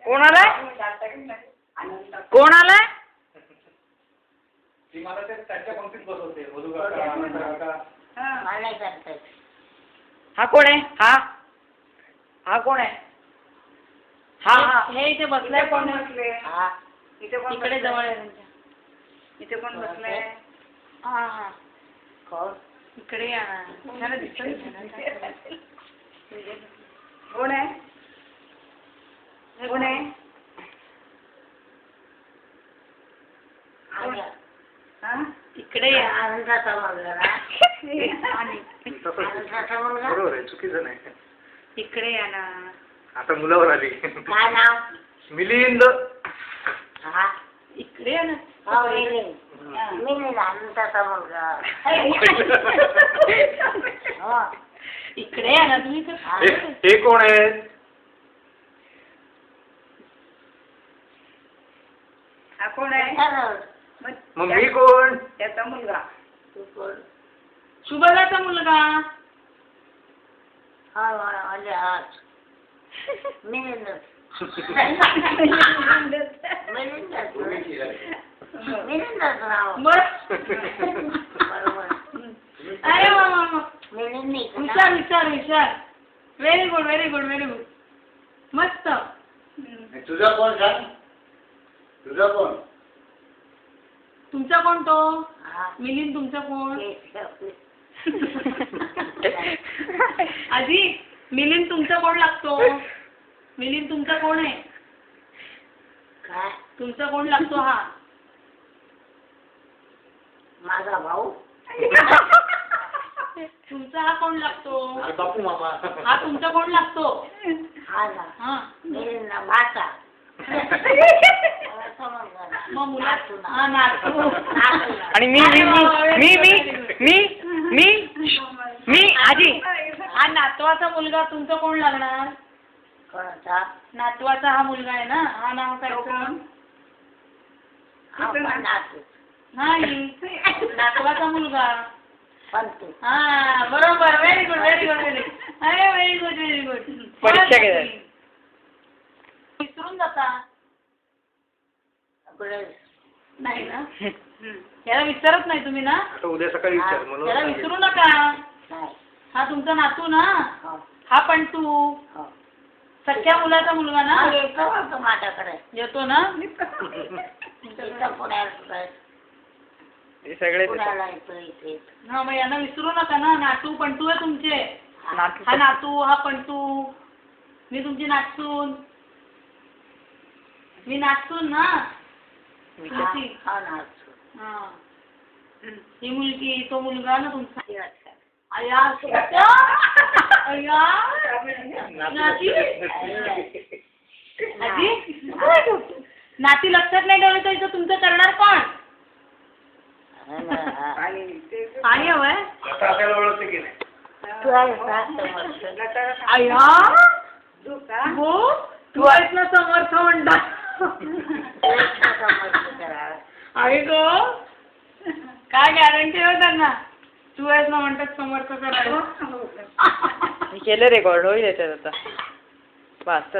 कोण आलाय? कोण आलाय? ती मला ते त्याच्या पंक्तीत बसवते मधु काका आनंद काका. हा कोण आहे? हा कोण आहे? हा हे इथे बसलाय कोण बसले? इथे कोण इकडे जवळ आहे त्यांच्या. इथे कोण बसलाय? हा कोण? इकडे या ना. मला दिसत कोण आहे? कोण आहे? इकडे या. आनंदाचा मुलगा बरोबर आहे, चुकीचं नाही. इकडे या ना. आता मुलावर आली. काय नाव? मिलिंद. इकडे या ना. मिलिंद आनंदाचा मुलगा. इकडे या ना तुम्ही. हे कोण आहे? हा कोण आहे? मग मी कोण? त्याचा मुलगा. सुभद्राचा मुलगा. मिलिंद. मिलिंदच नाव. बर. बरोबर. अरे वा. मिलिंद विचार. Very good. मस्त. तुझा कोण सांग? तुझा कोण? तुमचा कोण तो? मिलिंद तुमचा कोण? आजी मिलिंद तुमचा कोण लागतो? मिलिंद तुमचा कोण आहे? काय? तुमचा कोण लागतो? हा माझा भाऊ. तुमचा हा कोण लागतो? बापू मामा. हा तुमचा कोण लागतो? हा ना. हा मिलिंद भाचा. मग मुलात हा नातू. आणि मी आजी. हा नातवाचा मुलगा तुमचा कोण लागणार? कोणता? नातवाचा हा मुलगा आहे ना. हा नाव काय? कोण? नातू. नाही नातवाचा मुलगा. पंतू. हा बरोबर. Very good. अरे व्हेरी गुड. परीक्षा घेतात. विसरून जाता नाही ना. याला विचारत नाही तुम्ही ना. आता उद्या सकाळी विचार याला म्हणून. विसरू नका. हा तुमचा नातू ना. हा पण तू सख्या मुलाचा मुलगा ना. येतो माझ्याकडे. येतो ना. हे सगळे पुण्याला येतो इथे. हा मग यांना विसरू नका ना. नातू पंटू आहे तुमचे. नातू. हा नातू हा पंटू. मी तुमची नाचून. मी नाचून ना. तुमची. हा ही मुलगी तो मुलगा ना तुमचा. अय्या नाती. आजी नाती लक्षात नाही ठेवलं तर इथं तुमचं करणार कोण? आणि हवंय. आता आपल्याला ओळखते की नाही? अय्या हो तू आहेस ना समर्थ म्हणतात. आई गो काय गॅरंटी हो त्यांना? तू आहेस ना म्हणतात समर्थ करायला. केलं रेकॉर्ड होईल याच्यात आता. बस.